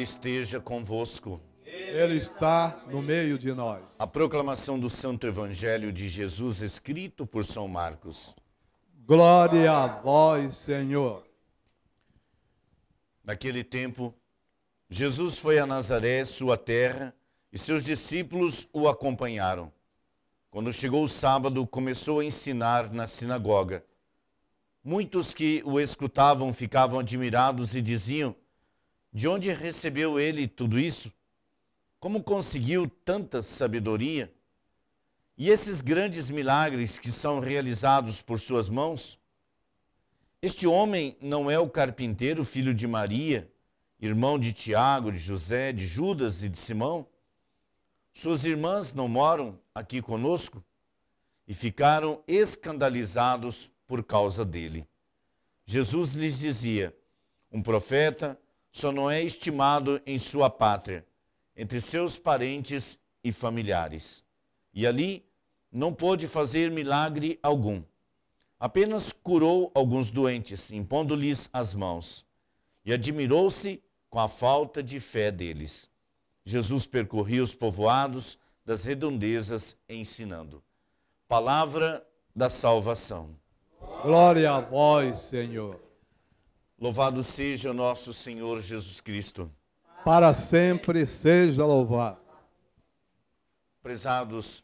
esteja convosco. Ele está no meio de nós. A proclamação do Santo Evangelho de Jesus escrito por São Marcos. Glória a vós, Senhor. Naquele tempo, Jesus foi a Nazaré, sua terra, e seus discípulos o acompanharam. Quando chegou o sábado, começou a ensinar na sinagoga. Muitos que o escutavam ficavam admirados e diziam: de onde recebeu ele tudo isso? Como conseguiu tanta sabedoria? E esses grandes milagres que são realizados por suas mãos? Este homem não é o carpinteiro, filho de Maria, irmão de Tiago, de José, de Judas e de Simão? Suas irmãs não moram aqui conosco? E ficaram escandalizados por causa dele. Jesus lhes dizia: um profeta só não é estimado em sua pátria, entre seus parentes e familiares. E ali não pôde fazer milagre algum. Apenas curou alguns doentes, impondo-lhes as mãos. E admirou-se com a falta de fé deles. Jesus percorria os povoados das redondezas ensinando. Palavra da salvação. Glória a vós, Senhor. Louvado seja o nosso Senhor Jesus Cristo. Para sempre seja louvado. Prezados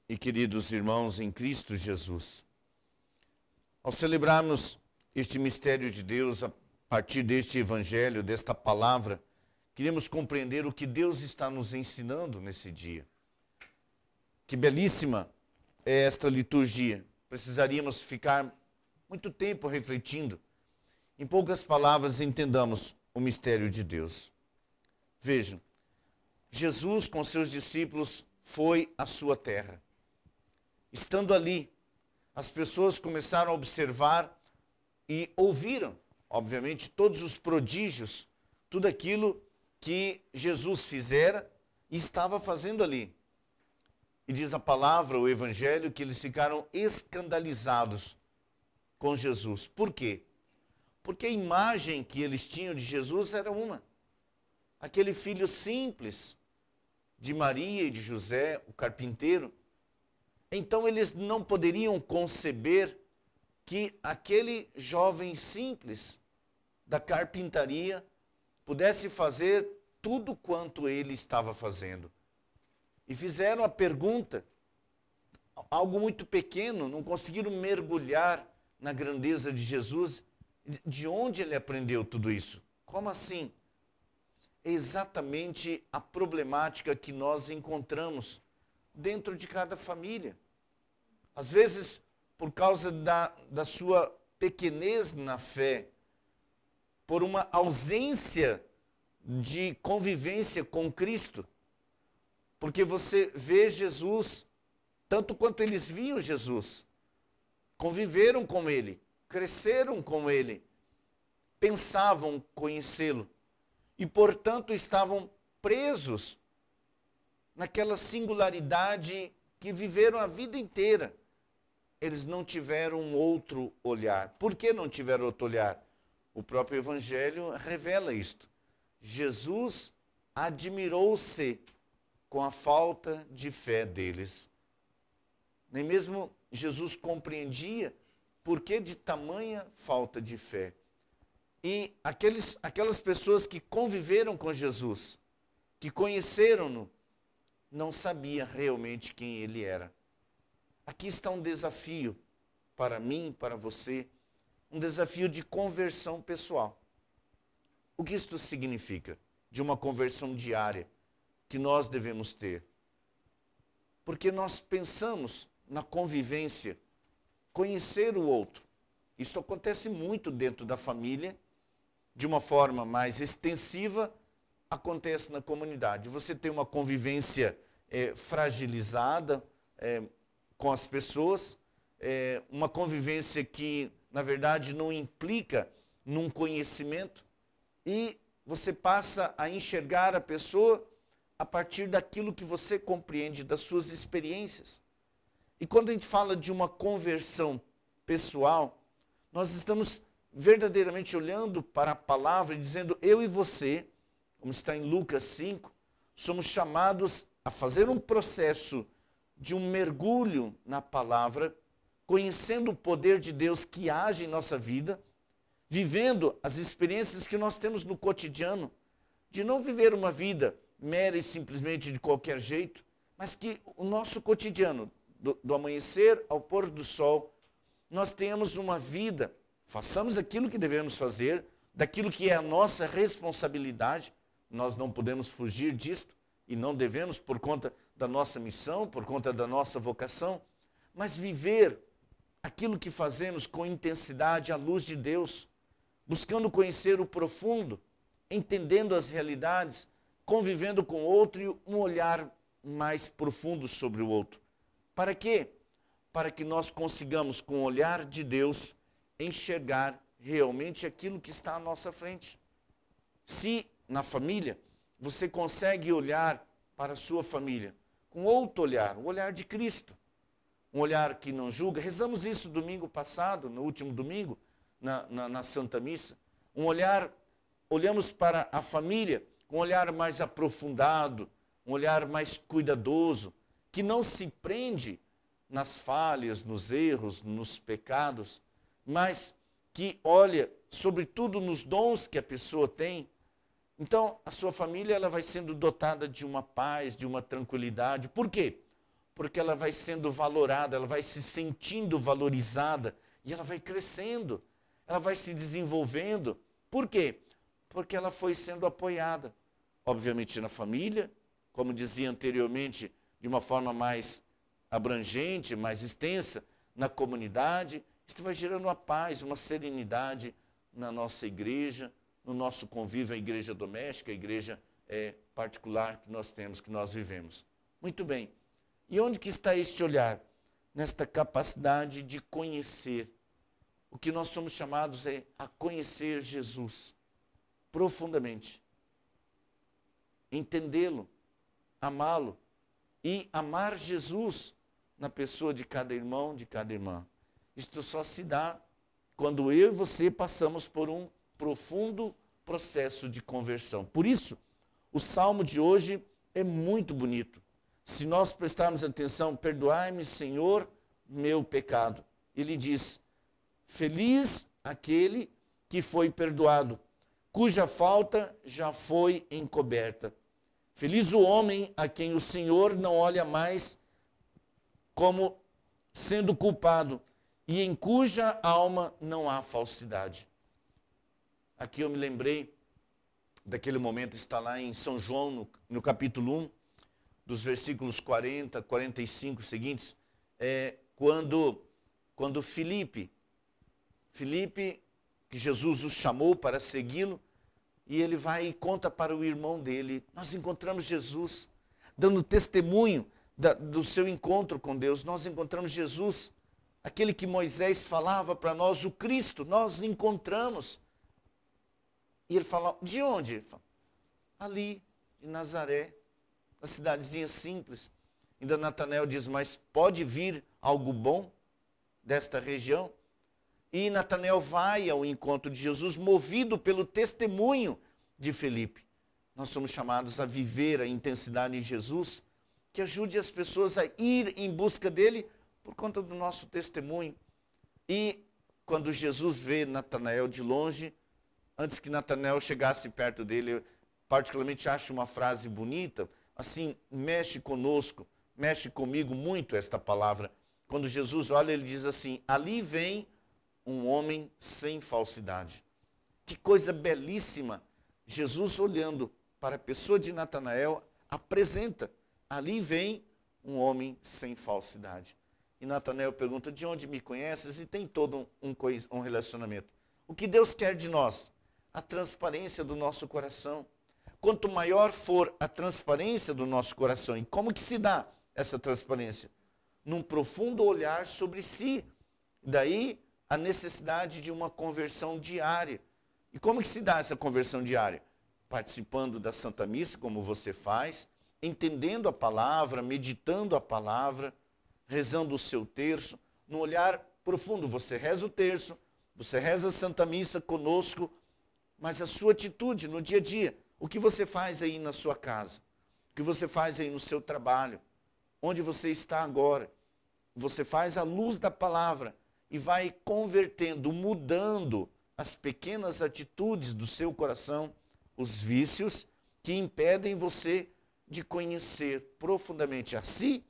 e queridos irmãos em Cristo Jesus, ao celebrarmos este mistério de Deus a partir deste Evangelho, desta palavra, queremos compreender o que Deus está nos ensinando nesse dia. Que belíssima é esta liturgia. Precisaríamos ficar muito tempo refletindo. Em poucas palavras, entendamos o mistério de Deus. Vejam, Jesus com seus discípulos foi à sua terra. Estando ali, as pessoas começaram a observar e ouviram, obviamente, todos os prodígios, tudo aquilo que Jesus fizera e estava fazendo ali. E diz a palavra, o Evangelho, que eles ficaram escandalizados com Jesus. Por quê? Porque a imagem que eles tinham de Jesus era uma. Aquele filho simples de Maria e de José, o carpinteiro. Então eles não poderiam conceber que aquele jovem simples da carpintaria pudesse fazer tudo quanto ele estava fazendo. E fizeram a pergunta, algo muito pequeno, não conseguiram mergulhar na grandeza de Jesus. De onde ele aprendeu tudo isso? Como assim? É exatamente a problemática que nós encontramos dentro de cada família. Às vezes, por causa da sua pequenez na fé, por uma ausência de convivência com Cristo, porque você vê Jesus, tanto quanto eles viam Jesus, conviveram com ele, cresceram com ele, pensavam conhecê-lo e, portanto, estavam presos naquela singularidade que viveram a vida inteira. Eles não tiveram um outro olhar. Por que não tiveram outro olhar? O próprio Evangelho revela isto. Jesus admirou-se com a falta de fé deles. Nem mesmo Jesus compreendia por que de tamanha falta de fé. E aquelas pessoas que conviveram com Jesus, que conheceram-no, não sabiam realmente quem ele era. Aqui está um desafio para mim, para você, um desafio de conversão pessoal. O que isto significa? De uma conversão diária que nós devemos ter. Porque nós pensamos na convivência, conhecer o outro. Isso acontece muito dentro da família, de uma forma mais extensiva, acontece na comunidade. Você tem uma convivência fragilizada com as pessoas, uma convivência que, na verdade, não implica num conhecimento, e você passa a enxergar a pessoa a partir daquilo que você compreende, das suas experiências. E quando a gente fala de uma conversão pessoal, nós estamos verdadeiramente olhando para a palavra e dizendo: eu e você como está em Lucas 5, somos chamados a fazer um processo de um mergulho na palavra, conhecendo o poder de Deus que age em nossa vida, vivendo as experiências que nós temos no cotidiano, de não viver uma vida mera e simplesmente de qualquer jeito, mas que o nosso cotidiano, do amanhecer ao pôr do sol, nós tenhamos uma vida, façamos aquilo que devemos fazer, daquilo que é a nossa responsabilidade, nós não podemos fugir disto e não devemos por conta da nossa missão, por conta da nossa vocação, mas viver aquilo que fazemos com intensidade à luz de Deus, buscando conhecer o profundo, entendendo as realidades, convivendo com o outro e um olhar mais profundo sobre o outro. Para quê? Para que nós consigamos, com o olhar de Deus, enxergar realmente aquilo que está à nossa frente. Se na família você consegue olhar para a sua família com outro olhar, o olhar de Cristo, um olhar que não julga, rezamos isso domingo passado, no último domingo, na Santa Missa, um olhar, olhamos para a família com um olhar mais aprofundado, um olhar mais cuidadoso, que não se prende nas falhas, nos erros, nos pecados, mas que olha, sobretudo, nos dons que a pessoa tem. Então, a sua família ela vai sendo dotada de uma paz, de uma tranquilidade. Por quê? Porque ela vai sendo valorada, ela vai se sentindo valorizada e ela vai crescendo, ela vai se desenvolvendo. Por quê? Porque ela foi sendo apoiada, obviamente na família, como dizia anteriormente, de uma forma mais abrangente, mais extensa, na comunidade. Isso vai gerando uma paz, uma serenidade na nossa igreja, no nosso convívio, a igreja doméstica, a igreja particular que nós temos, que nós vivemos. Muito bem. E onde que está este olhar? Nesta capacidade de conhecer. O que nós somos chamados é a conhecer Jesus profundamente. Entendê-lo, amá-lo e amar Jesus na pessoa de cada irmão, de cada irmã. Isto só se dá quando eu e você passamos por um profundo processo de conversão. Por isso, o salmo de hoje é muito bonito. Se nós prestarmos atenção, perdoai-me, Senhor, meu pecado. Ele diz, feliz aquele que foi perdoado, cuja falta já foi encoberta. Feliz o homem a quem o Senhor não olha mais como sendo culpado e em cuja alma não há falsidade. Aqui eu me lembrei daquele momento, está lá em São João, no capítulo 1, dos versículos 40, 45 seguintes, quando Filipe, que Jesus o chamou para segui-lo, e ele vai e conta para o irmão dele, nós encontramos Jesus, dando testemunho do seu encontro com Deus, nós encontramos Jesus, aquele que Moisés falava para nós, o Cristo, nós encontramos. E ele fala, de onde? Ele fala, ali, de Nazaré, uma cidadezinha simples. Ainda Natanael diz, mas pode vir algo bom desta região? E Natanael vai ao encontro de Jesus, movido pelo testemunho de Filipe. Nós somos chamados a viver a intensidade em Jesus, que ajude as pessoas a ir em busca dele por conta do nosso testemunho. E quando Jesus vê Natanael de longe, antes que Natanael chegasse perto dele, eu particularmente acho uma frase bonita, assim, mexe conosco, mexe comigo muito esta palavra. Quando Jesus olha, ele diz assim, ali vem um homem sem falsidade. Que coisa belíssima! Jesus, olhando para a pessoa de Natanael, apresenta, ali vem um homem sem falsidade. E Natanael pergunta, de onde me conheces? E tem todo um relacionamento. O que Deus quer de nós? A transparência do nosso coração. Quanto maior for a transparência do nosso coração, e como que se dá essa transparência? Num profundo olhar sobre si. Daí a necessidade de uma conversão diária. E como que se dá essa conversão diária? Participando da Santa Missa, como você faz, entendendo a palavra, meditando a palavra, rezando o seu terço, num olhar profundo. Você reza o terço, você reza a Santa Missa conosco, mas a sua atitude no dia a dia, O que você faz aí na sua casa? O que você faz aí no seu trabalho? Onde você está agora? Você faz à luz da palavra e vai convertendo, mudando as pequenas atitudes do seu coração, os vícios que impedem você de conhecer profundamente a si,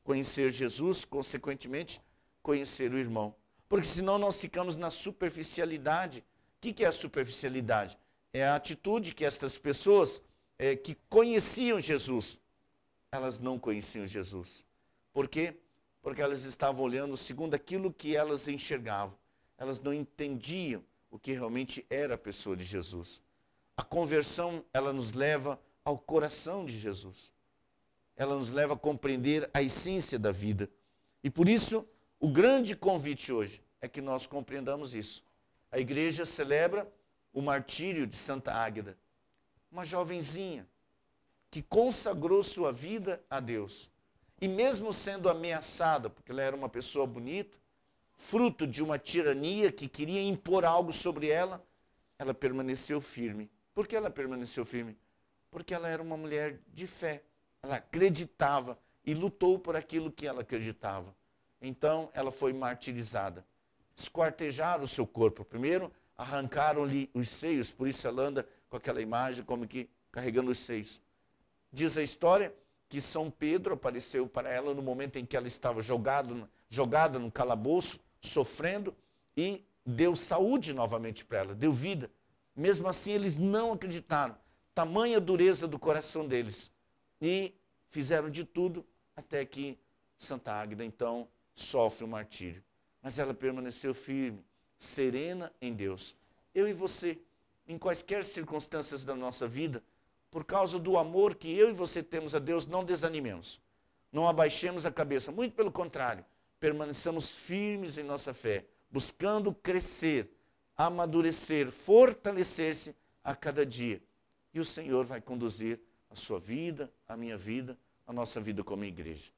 conhecer Jesus, consequentemente, conhecer o irmão. Porque senão nós ficamos na superficialidade. O que é a superficialidade? É a atitude que estas pessoas que conheciam Jesus, elas não conheciam Jesus. Por quê? Porque elas estavam olhando segundo aquilo que elas enxergavam. Elas não entendiam o que realmente era a pessoa de Jesus. A conversão, ela nos leva ao coração de Jesus. Ela nos leva a compreender a essência da vida. E por isso, o grande convite hoje é que nós compreendamos isso. A igreja celebra o martírio de Santa Águeda, uma jovenzinha que consagrou sua vida a Deus. E mesmo sendo ameaçada, porque ela era uma pessoa bonita, fruto de uma tirania que queria impor algo sobre ela, ela permaneceu firme. Por que ela permaneceu firme? Porque ela era uma mulher de fé. Ela acreditava e lutou por aquilo que ela acreditava. Então, ela foi martirizada. Esquartejaram o seu corpo. Primeiro, arrancaram-lhe os seios, por isso ela anda com aquela imagem como que carregando os seios. Diz a história que São Pedro apareceu para ela no momento em que ela estava jogada no calabouço, sofrendo, e deu saúde novamente para ela, deu vida. Mesmo assim, eles não acreditaram. Tamanha dureza do coração deles. E fizeram de tudo até que Santa Águeda, então, sofre o martírio. Mas ela permaneceu firme, serena em Deus. Eu e você, em quaisquer circunstâncias da nossa vida, por causa do amor que eu e você temos a Deus, não desanimemos. Não abaixemos a cabeça. Muito pelo contrário, permaneçamos firmes em nossa fé, buscando crescer, amadurecer, fortalecer-se a cada dia. E o Senhor vai conduzir a sua vida, a minha vida, a nossa vida como igreja.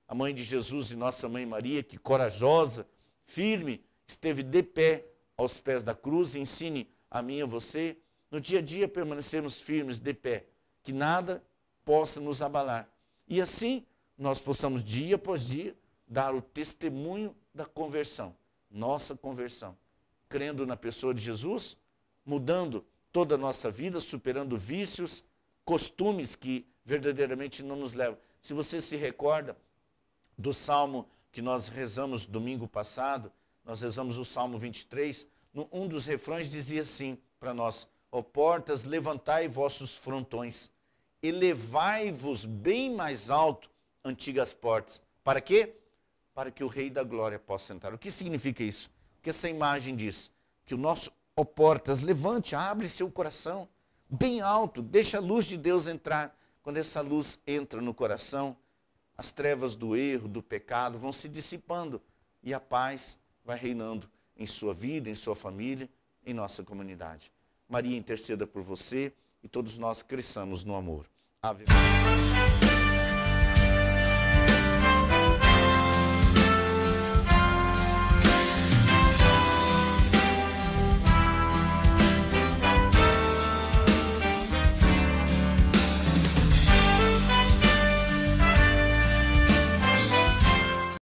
A mãe de Jesus e nossa mãe Maria, que corajosa, firme, esteve de pé aos pés da cruz, ensine a mim e a você, no dia a dia permanecermos firmes de pé, que nada possa nos abalar. E assim nós possamos dia após dia dar o testemunho da conversão, nossa conversão, crendo na pessoa de Jesus, mudando toda a nossa vida, superando vícios, costumes que verdadeiramente não nos levam. Se você se recorda do salmo que nós rezamos domingo passado, nós rezamos o Salmo 23, um dos refrões dizia assim para nós: ó portas, levantai vossos frontões, elevai-vos bem mais alto, antigas portas. Para quê? Para que o Rei da Glória possa entrar. O que significa isso? O que essa imagem diz? Que o nosso, ó portas, levante, abre seu coração bem alto, deixa a luz de Deus entrar. Quando essa luz entra no coração, as trevas do erro, do pecado vão se dissipando e a paz vai reinando em sua vida, em sua família, em nossa comunidade. Maria interceda por você e todos nós cresçamos no amor. Ave Maria.